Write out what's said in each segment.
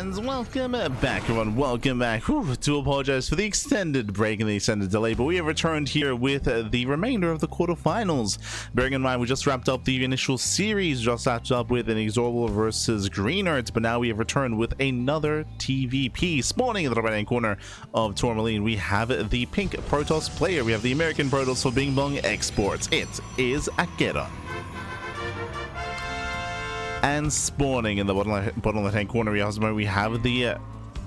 And welcome back, everyone. Welcome back. Whew, do apologize for the extended break and the extended delay, but we have returned here with the remainder of the quarterfinals. Bearing in mind, we just wrapped up the initial series, just wrapped up with an Exorbital versus Greenert, but now we have returned with another TVP. Spawning in the right-hand corner of Tourmaline, we have the pink Protoss player. We have the American Protoss for Bing Bong Esports. It is Acheron. And spawning in the bottom left-hand corner, we have the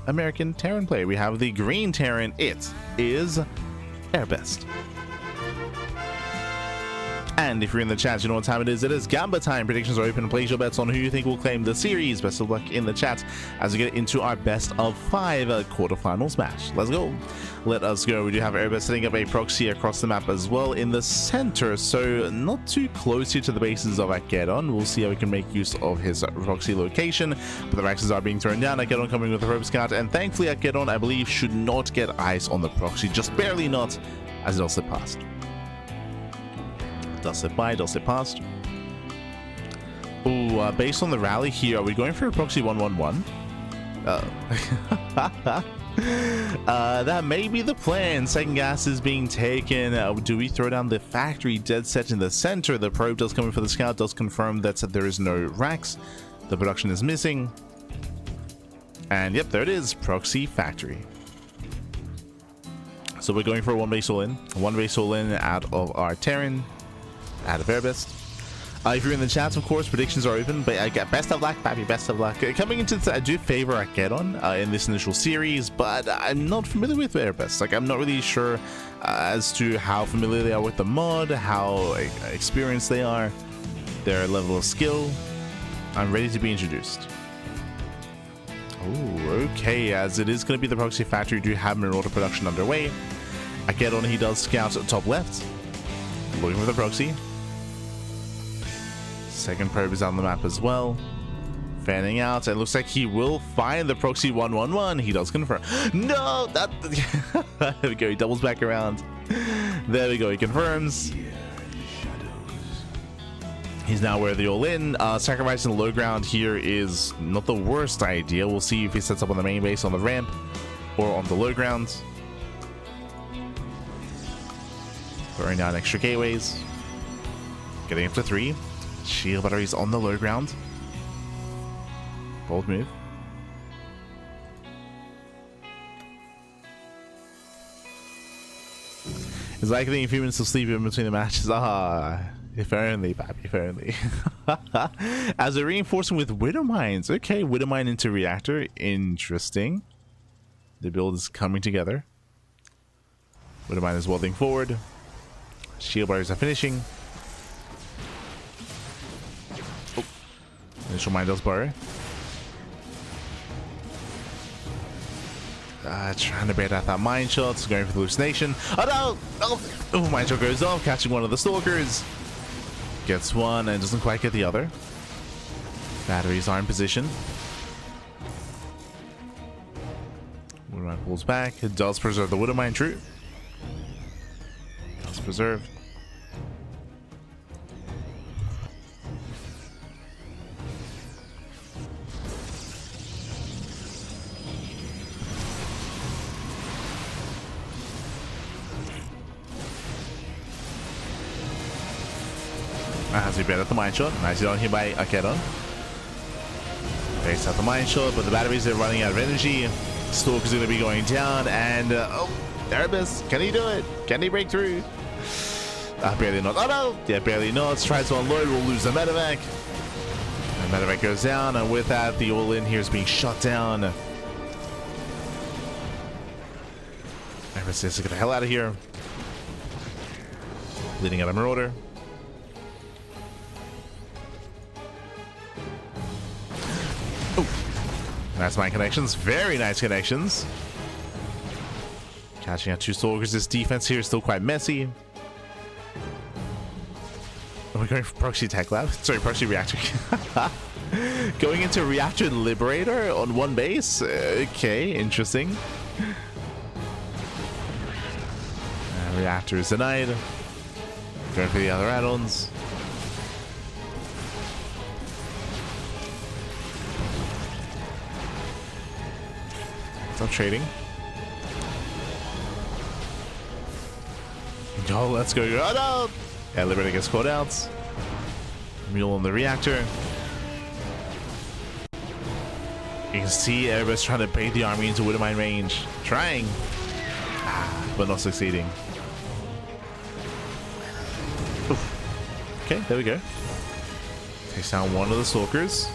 American Terran player. We have the green Terran. It is Erbest. And if you're in the chat, you know what time it is. It is Gamba time. Predictions are open. Place your bets on who you think will claim the series. Best of luck in the chat as we get into our best of 5 quarterfinals match. Let's go. Let us go. We do have Erbest setting up a proxy across the map as well in the center, so not too close here to the bases of Acheron. We'll see how we can make use of his proxy location, but the Raxes are being turned down. Acheron coming with a rope scout, and thankfully Acheron, I believe, should not get eyes on the proxy, just barely not, as it'll slip past. Does slip by, does slip past. Ooh, based on the rally here, are we going for a proxy 1-1-1? That may be the plan. Second gas is being taken. Do we throw down the factory dead set in the center? The probe does come in for the scout, does confirm that there is no racks. The production is missing. And yep, there it is. Proxy factory. So we're going for a one base all in. One base all in out of our Terran. Out of Erbest. If you're in the chat, of course, predictions are open, but I get best of luck, baby, best of luck. Coming into this, I do favor Acheron in this initial series, but I'm not familiar with Erbest. Like, I'm not really sure as to how familiar they are with the mod, how experienced they are, their level of skill. I'm ready to be introduced. Oh, okay, as it is going to be the proxy factory, we do have Marauder production underway. Acheron, he does scout top left, looking for the proxy. Second probe is on the map as well. Fanning out. It looks like he will find the proxy 1-1-1. He does confirm. No! That. There we go. He doubles back around. There we go. He confirms. He's now where the all-in. Sacrificing the low ground here is not the worst idea. We'll see if he sets up on the main base on the ramp or on the low ground. Throwing down extra gateways. Getting up to 3. Shield batteries on the low ground. Bold move. It's like the humans to sleep in between the matches. Ah, if only, baby, if only. As a reinforcement with Widow Mines. Okay, Widow Mine into reactor. Interesting. The build is coming together. Widow Mine is welding forward. Shield barriers are finishing. Oh. Initial mine does burrow. Trying to bait out that mine shots, going for the hallucination. Oh no! Oh, mine shot goes off, catching one of the stalkers. Gets one and doesn't quite get the other. Batteries are in position. Widow Mine pulls back. It does preserve the Widow Mine, true. Does preserve. As we bait at the mine shot. Nicely done here by Acheron. Baits out the mine shot, but the batteries are running out of energy. Stalker's going to be going down, and oh, Erbest, can he do it? Can he break through? Barely not. Oh no! Yeah, barely not. Tries to unload, we'll lose the medevac. And medevac goes down, and with that, the all-in here is being shut down. Erbest has to get the hell out of here. Leading out a Marauder. Nice mine connections. Very nice connections. Catching out 2 stalkers. This defense here is still quite messy. Are we going for proxy tech lab? Sorry, proxy reactor. Going into reactor liberator on one base? Okay, interesting. Reactor is denied. Going for the other add-ons. Stop trading. Oh, let's go. Oh, no! Yeah, Liberator gets caught out. Mule on the reactor. You can see Erbest trying to bait the army into Widowmine range. Trying. But not succeeding. Oof. Okay, there we go. Takes down one of the Stalkers.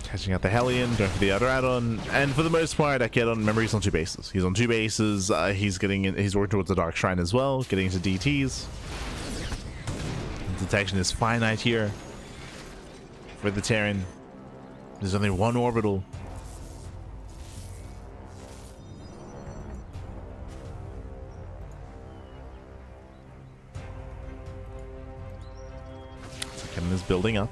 Catching out the Hellion, going for the other add-on, and for the most part, Acheron, remember, he's on 2 bases. He's on 2 bases. He's getting in, he's working towards the Dark Shrine as well, getting into DTs. Detection is finite here for the Terran. There's only one orbital. Second is building up.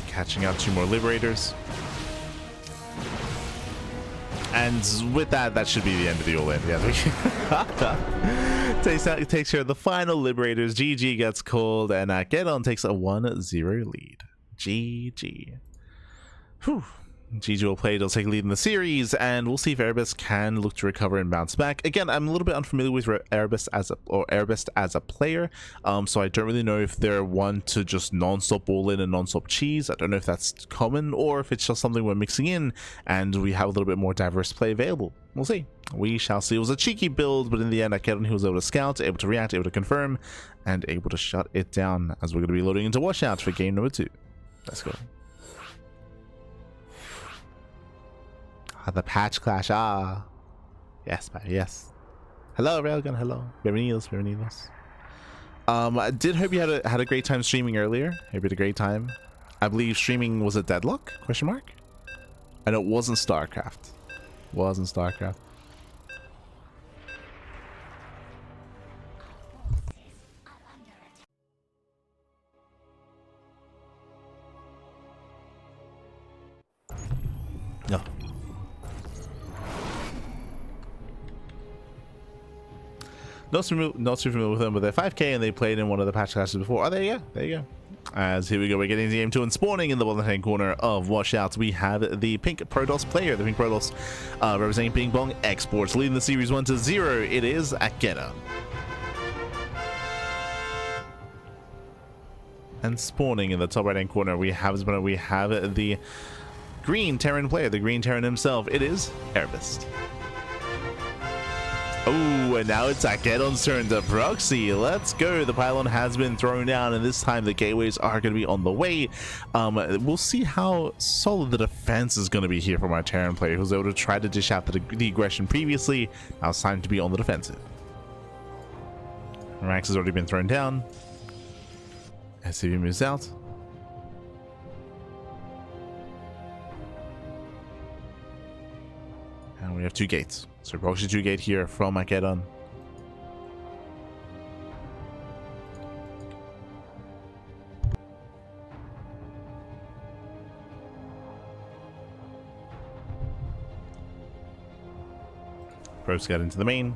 Catching out 2 more Liberators. And with that, that should be the end of the all-in. Yeah, takes care of the final Liberators. GG gets called, and Acheron takes a 1-0 lead. GG. Whew. GG will play, they'll take a lead in the series, and we'll see if Erbest can look to recover and bounce back. Again, I'm a little bit unfamiliar with Erbest as a player, so I don't really know if they're one to just non-stop all in and non-stop cheese. I don't know if that's common or if it's just something we're mixing in and we have a little bit more diverse play available. We'll see. We shall see. It was a cheeky build, but in the end, Acheron, he was able to scout, able to react, able to confirm, and able to shut it down, as we're going to be loading into Washout for game number 2. Let's go. The Patch Clash, yes, yes. Hello, Railgun, hello. Bienvenidos, bienvenidos. I did hope you had a great time streaming earlier. Hope you had a great time. I believe streaming was a deadlock? Question mark? And it wasn't StarCraft. Wasn't StarCraft. No. Not too familiar with them, but they're 5k and they played in one of the patch classes before. Oh, there you go. There you go. As here we go, we're getting to game 2 and spawning in the bottom hand corner of Washouts. We have the pink Protoss player, the pink Protoss representing Ping Pong Esports, leading the series 1-0. It is Acheron. And spawning in the top right hand corner, we have the green Terran player, the green Terran himself. It is Erbest. Oh, and now it's Acheron's turn to proxy. Let's go. The pylon has been thrown down, and this time the gateways are going to be on the way. We'll see how solid the defense is going to be here from our Terran player, who's able to try to dish out the aggression previously. Now it's time to be on the defensive. Rax has already been thrown down. SCV moves out. And we have 2 gates. So proxy 2 gate here from Acheron. Probes got into the main.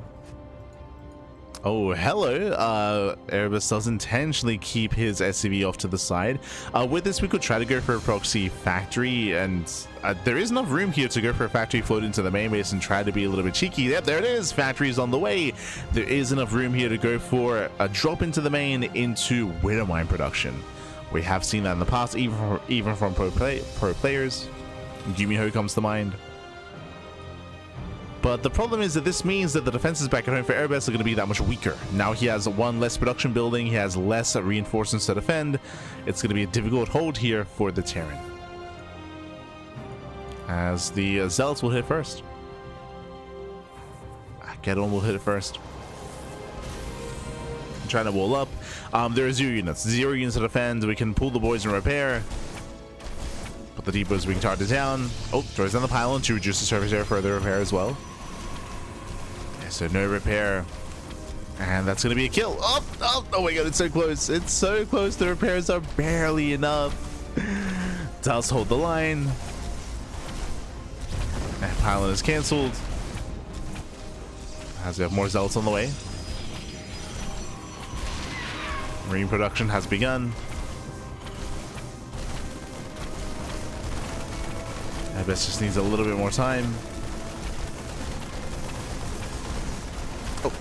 Oh, hello. Erbest does intentionally keep his SCV off to the side. With this, we could try to go for a proxy factory, and there is enough room here to go for a factory float into the main base and try to be a little bit cheeky. Yep, there it is. Factory's on the way. There is enough room here to go for a drop into the main into Widowmine production. We have seen that in the past, even from pro players. Gumiho comes to mind. But the problem is that this means that the defenses back at home for Erbest are going to be that much weaker. Now he has 1 less production building, he has less reinforcements to defend. It's going to be a difficult hold here for the Terran. As the Zealots will hit first. Acheron will hit it first. I'm trying to wall up. There are 0 units. 0 units to defend. We can pull the boys and repair. Put the depots being targeted down. Oh, throws down the pylon to reduce the surface area for further repair as well. So no repair And that's going to be a kill. Oh, oh, oh my god, it's so close. It's so close. The repairs are barely enough. Does hold the line. And pylon is cancelled. As we have more zealots on the way. Marine production has begun. Erbest just needs a little bit more time. Oh.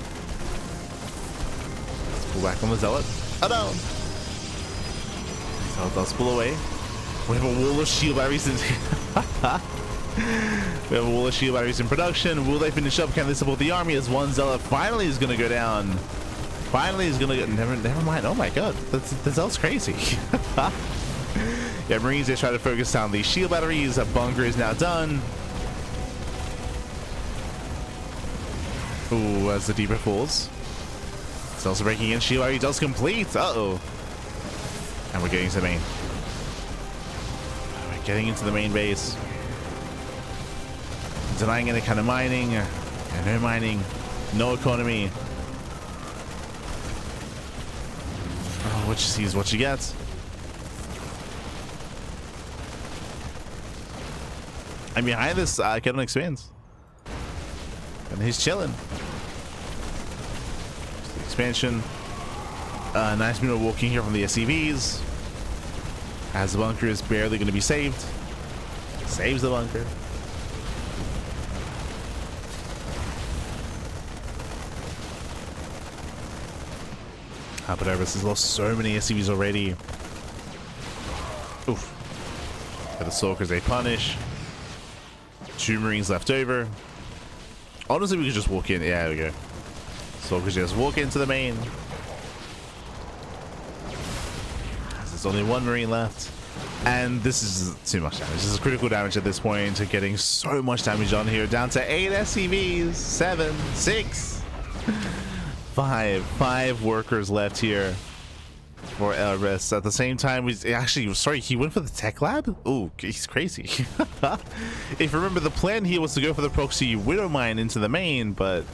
Let's pull back on the zealot. Oh no! Zealot does pull away. We have a wall of shield batteries in we have a wall of shield batteries in production. Will they finish up? Can they support the army? As one zealot finally is going to go down. Finally is going to go. Never mind. Oh my god. The zealot's crazy. Yeah, Marines, they try to focus down these shield batteries. A bunker is now done. Ooh, as the deeper falls. It's also breaking in. Shield battery does complete. Uh-oh. And we're getting to the main. We're getting into the main base. Denying any kind of mining. And no mining. No economy. Oh, what you see is what you get. And behind this, Acheron expands. And he's chilling. Just the expansion. Nice minute walking here from the SCVs. As the bunker is barely going to be saved. Saves the bunker. But Erbest has lost so many SCVs already. Oof. Got the Stalkers, they punish. 2 Marines left over. Honestly, we could just walk in. Yeah, there we go. Stalkers just walk into the main. There's only 1 Marine left. And this is too much damage. This is critical damage at this point. Getting so much damage on here. Down to 8 SCVs. 7, 6. 5 workers left here for Erbest. At the same time, he went for the tech lab. Oh, he's crazy. If you remember, the plan here was to go for the proxy widow mine into the main, but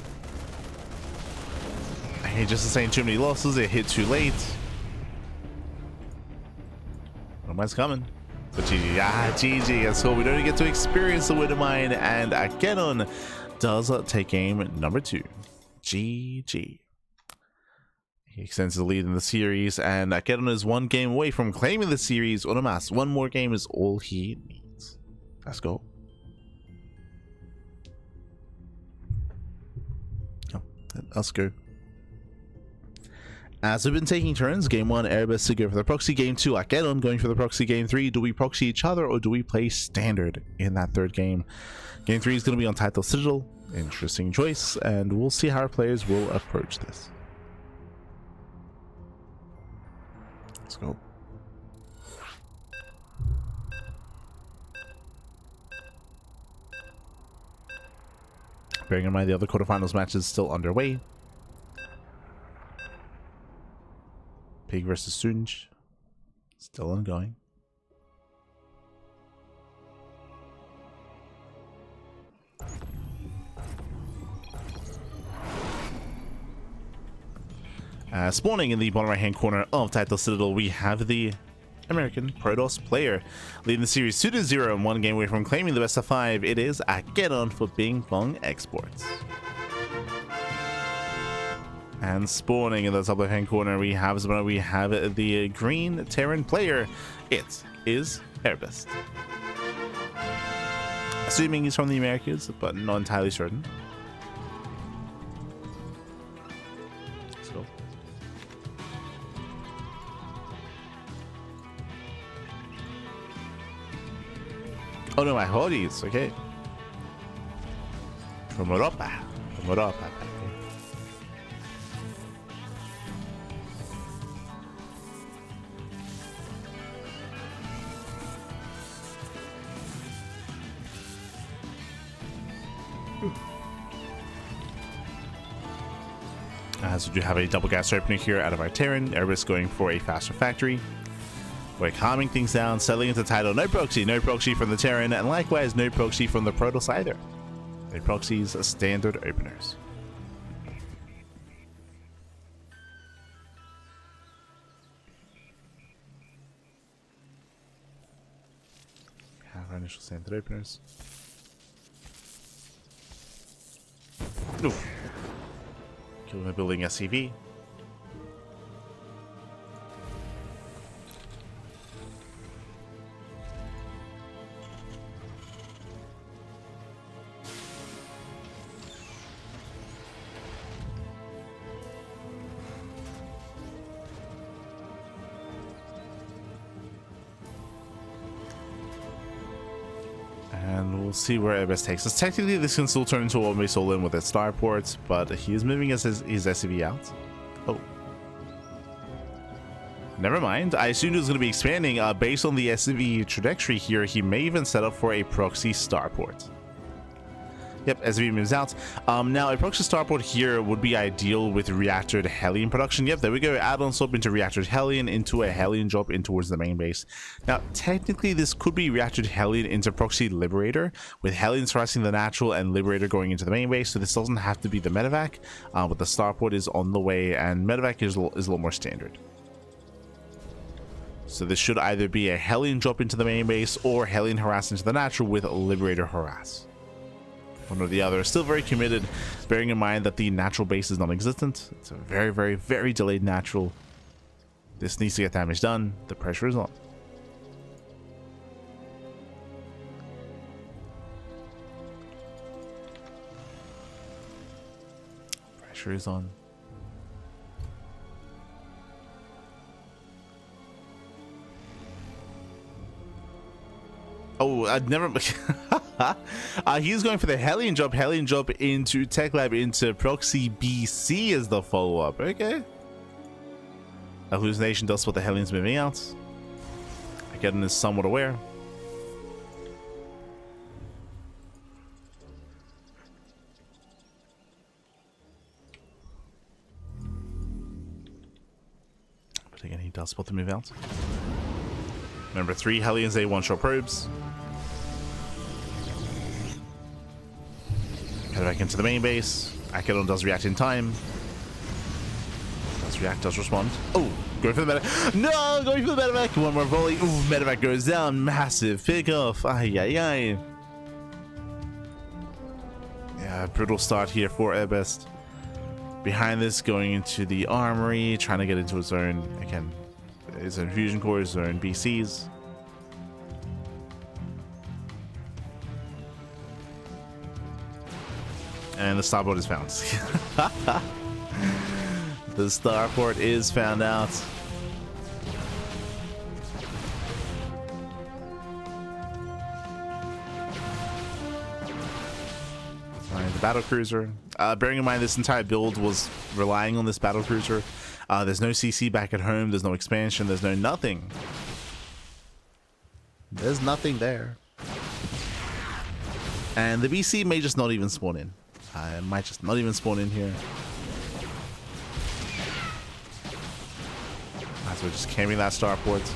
he just sustained too many losses. It hit too late. Widow mine's coming, but GG. That's cool. We don't get to experience the widow mine, and Acheron does take game number 2. GG. He extends the lead in the series, and Acheron is 1 game away from claiming the series en masse. 1 more game is all he needs. Let's go. Oh, let's go. As we've been taking turns, game 1, Erbest to go for the proxy. Game 2, Acheron going for the proxy. Game 3, do we proxy each other or do we play standard in that 3rd game? Game 3 is going to be on Title Citadel. Interesting choice, and we'll see how our players will approach this. Let's go. Bearing in mind the other quarterfinals match is still underway. Pig versus Sunj, still ongoing. Spawning in the bottom right hand corner of Title Citadel, we have the American Protoss player leading the series 2-0 and 1 game away from claiming the best of 5. It is Acheron for Bing Bong Esports. And spawning in the top left hand corner, we have the green Terran player. It is Erbest. Assuming he's from the Americas, but not entirely certain. Oh no, my hoodies, okay. From Europa. From Europa. As we do have a double gas opener here out of our Terran. Erbest going for a faster factory. We're calming things down, settling into title. No proxy from the Terran, and likewise no proxy from the Protoss either. No proxies, standard openers. initial standard openers. Oof. Kill my building SCV. And we'll see where Erbest takes us. Technically, this can still turn into a one-base all-in with its starport, but he is moving his SCV out. Oh. Never mind. I assumed it was going to be expanding. Based on the SCV trajectory here, he may even set up for a proxy starport. Yep, SCV moves out. Now, a proxy starport here would be ideal with reactor to Hellion production. Yep, there we go. Add-on swap into reactor to Hellion into a Hellion drop in towards the main base. Now, technically, this could be reactor to Hellion into proxy Liberator, with Hellion harassing the natural and Liberator going into the main base. So this doesn't have to be the medevac, but the starport is on the way, and medevac is a little more standard. So this should either be a Hellion drop into the main base or Hellion harass into the natural with Liberator harass. One or the other. Still very committed, bearing in mind that the natural base is non-existent. It's a very, very, very delayed natural. This needs to get damage done. The pressure is on. Pressure is on. Oh, I'd never... he's going for the Hellion drop into Tech Lab into Proxy BC as the follow-up. Okay. Hallucination does spot the Hellion's moving out. Acheron is somewhat aware. But again, he does spot the move out. Number 3, Hellions A one-shot probes. Head back into the main base. Acheron does react in time. Does react, does respond. Oh, going for the medevac. No, going for the medevac. One more volley. Ooh, medevac goes down. Massive pickoff. Ay, ay, ay. Yeah, brutal start here for Erbest. Behind this, going into the armory, trying to get into his own, again, his own fusion cores, his own BCs. And the starport is found. The starport is found out. Alright, the battle cruiser. Bearing in mind this entire build was relying on this battle cruiser. There's no CC back at home. There's no expansion. There's no nothing. There's nothing there. And the BC may just not even spawn in. It might just not even spawn in here. As we're just camping that starport.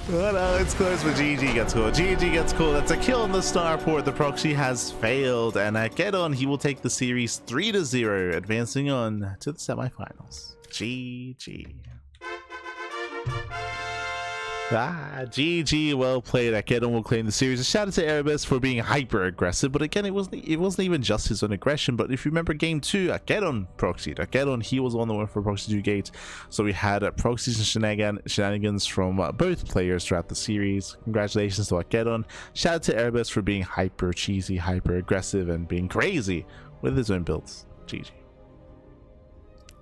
Oh no, it's close, but GG gets caught. GG gets caught. That's a kill on the starport. The proxy has failed, and Acheron, he will take the series 3-0, advancing on to the semifinals. GG. GG, well played. Acheron will claim the series. A shout out to Erbest for being hyper aggressive, but again, it wasn't even just his own aggression. But if you remember game 2, Acheron proxied. Acheron, he was on the one for proxy 2 gate, so we had proxies and shenanigans from both players throughout the series. Congratulations to Acheron. Shout out to Erbest for being hyper cheesy, hyper aggressive, and being crazy with his own builds. GG.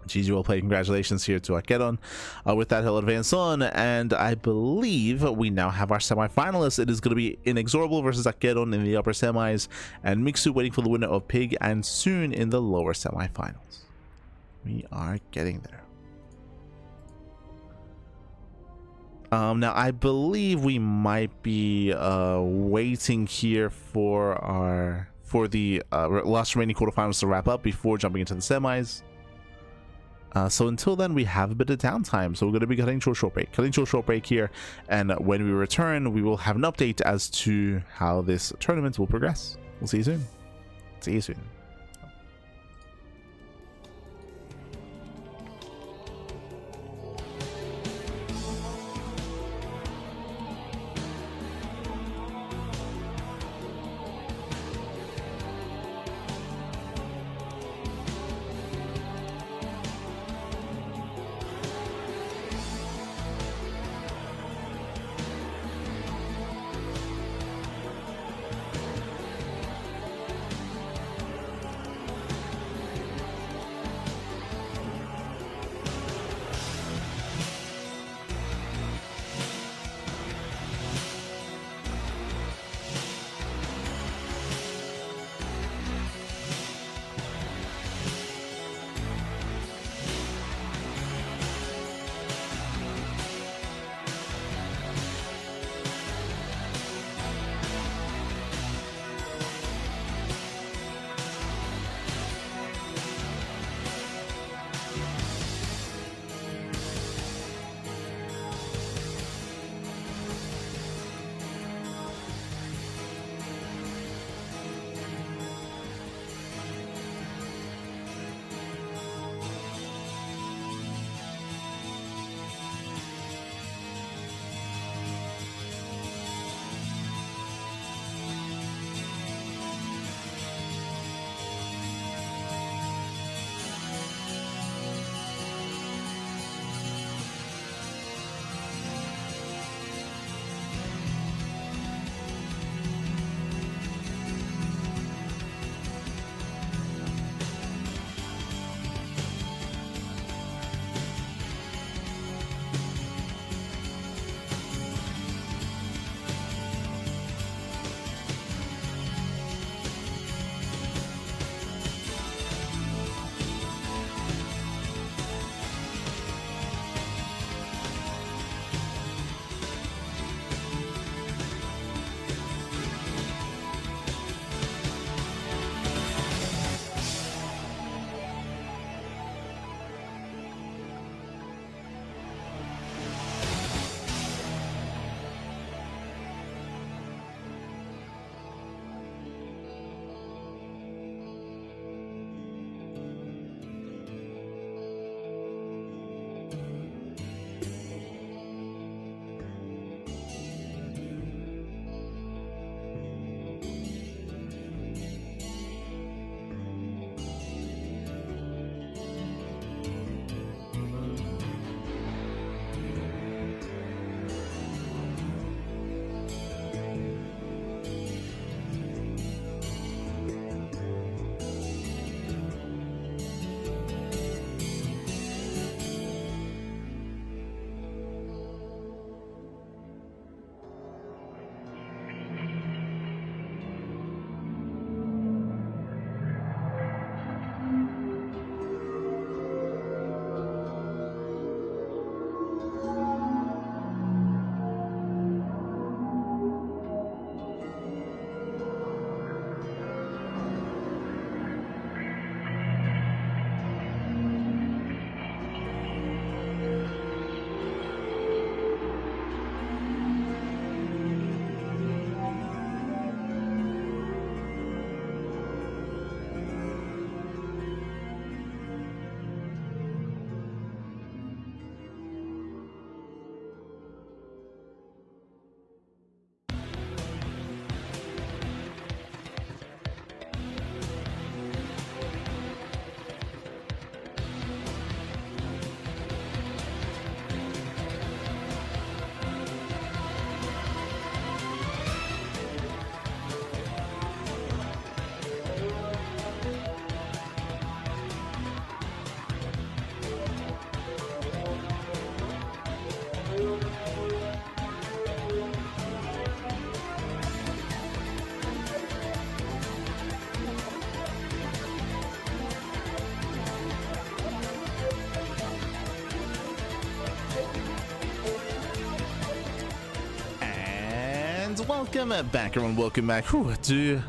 GG, well played. Congratulations here to Acheron. With that, he'll advance on, and I believe we now have our semi-finalists. It is going to be Inexorable versus Acheron in the upper semis, and Mixu waiting for the winner of Pig and Soon in the lower semi-finals. We are getting there. Now, I believe we might be waiting here for the last remaining quarterfinals to wrap up before jumping into the semis. So until then, we have a bit of downtime, so we're going to be cutting to a short break here, and when we return, we will have an update as to how this tournament will progress. We'll see you soon. welcome back, everyone. Welcome back. Do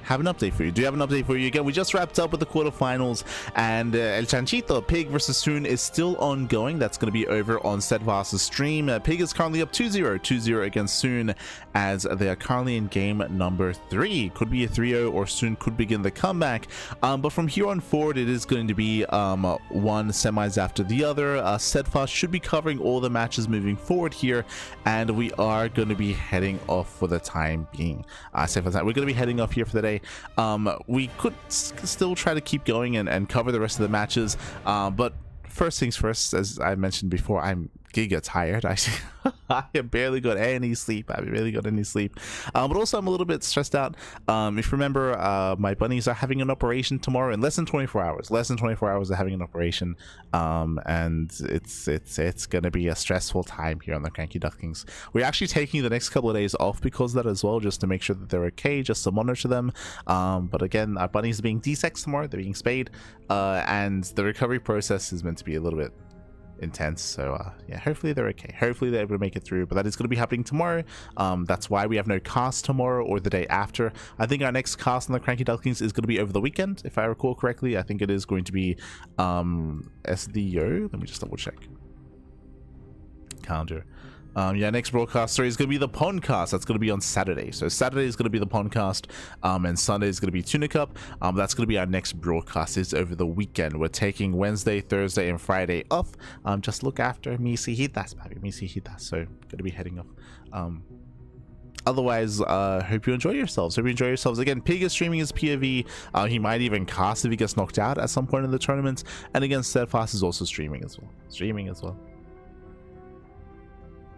have an update for you. Do you have an update for you? Again, we just wrapped up with the quarterfinals, and El Chanchito Pig versus Soon is still ongoing. That's going to be over on Steadfast's stream. Pig is currently up 2-0 against Soon, as they are currently in game number 3. Could be a 3-0, or Soon could begin the comeback. But from here on forward, it is going to be one semis after the other. Steadfast should be covering all the matches moving forward here, and we are going to be heading off for the time being. We're going to be heading off here for the day. We could still try to keep going and cover the rest of the matches, but first things first, as I mentioned before, I'm giga tired. I barely got any sleep. But also I'm a little bit stressed out. If you remember, my bunnies are having an operation tomorrow in less than 24 hours. They're having an operation, and it's gonna be a stressful time here on the CranKy Ducklings. We're actually taking the next couple of days off because of that as well, just to make sure that they're okay, just to monitor them. But again, our bunnies are being desexed tomorrow. They're being spayed, and the recovery process is meant to be a little bit intense, so yeah, hopefully they're okay. Hopefully they're able to make it through, but that is going to be happening tomorrow. That's why we have no cast tomorrow or the day after. I think our next cast on the CranKy Ducklings is going to be over the weekend, if I recall correctly. I think it is going to be SDO. Let me just double check calendar. Yeah, next broadcast is going to be the Pondcast. That's going to be on Saturday. So Saturday is going to be the Pondcast, and Sunday is going to be Tuna Cup. That's going to be our next broadcast, is over the weekend. We're taking Wednesday, Thursday, and Friday off. Just look after mis hijitas, baby, mis hijitas. So going to be heading off. Otherwise, hope you enjoy yourselves. Again, Pig is streaming his POV. He might even cast if he gets knocked out at some point in the tournament. And again, Steadfast is also streaming as well.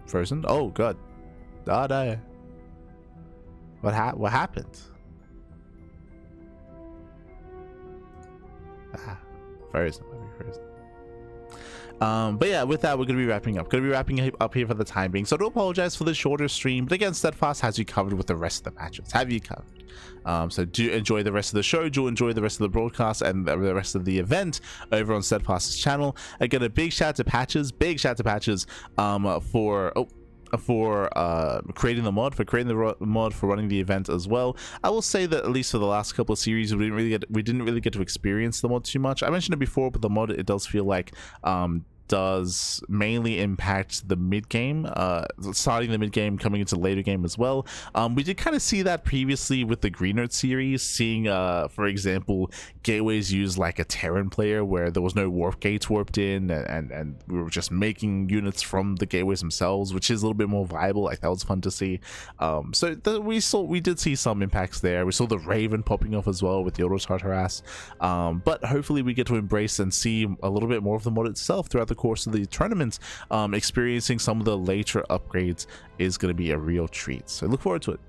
Frozen? Oh god. Oh no. What happened? Frozen. But yeah, with that, we're going to be wrapping up. Here for the time being. So I do apologize for the shorter stream, but again, Steadfast has you covered with the rest of the matches. Have you covered? So do enjoy the rest of the show. Do enjoy the rest of the broadcast and the rest of the event over on Steadfast's channel. Again, a big shout out to Patches. For creating the mod, for running the event as well. I will say that at least for the last couple of series, we didn't really get to experience the mod too much. I mentioned it before, but the mod, it does feel like does mainly impact the mid game, starting the mid game, coming into the later game as well. We did kind of see that previously with the Green Earth series, seeing for example, gateways use like a Terran player where there was no warp gates warped in, and we were just making units from the gateways themselves, which is a little bit more viable. Like, that was fun to see. We did see some impacts there. We saw the Raven popping off as well with the Auto Tartaras, but hopefully we get to embrace and see a little bit more of the mod itself throughout the course of the tournament. Experiencing some of the later upgrades is going to be a real treat, so look forward to it.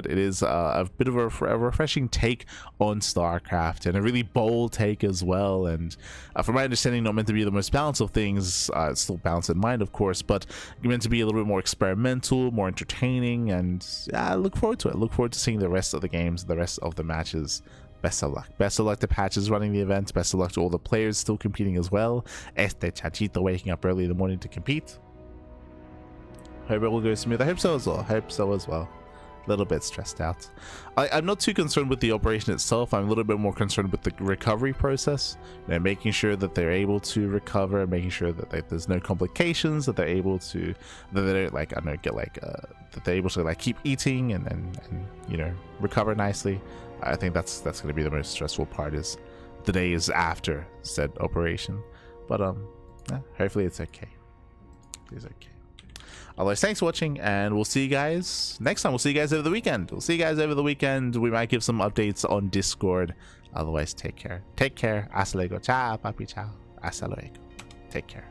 It is a bit of a refreshing take on StarCraft, and a really bold take as well, and from my understanding, not meant to be the most balanced of things. It's still balanced in mind, of course, but meant to be a little bit more experimental, more entertaining, and look forward to it. Look forward to seeing the rest of the games, the rest of the matches. Best of luck to Patches running the event. Best of luck to all the players still competing as well. Chanchito waking up early in the morning to compete. Hope it will go smooth. I hope so as well. A little bit stressed out. I'm not too concerned with the operation itself. I'm a little bit more concerned with the recovery process. Making sure that they're able to recover, making sure that there's no complications, that they're able to, that they don't that they're able to keep eating and recover nicely. I think that's going to be the most stressful part, is the days after said operation. But hopefully it's okay. It's okay. Otherwise, thanks for watching, and we'll see you guys next time. We'll see you guys over the weekend. We might give some updates on Discord. Otherwise, take care. Hasta luego. Ciao, papi. Ciao. Hasta luego. Take care.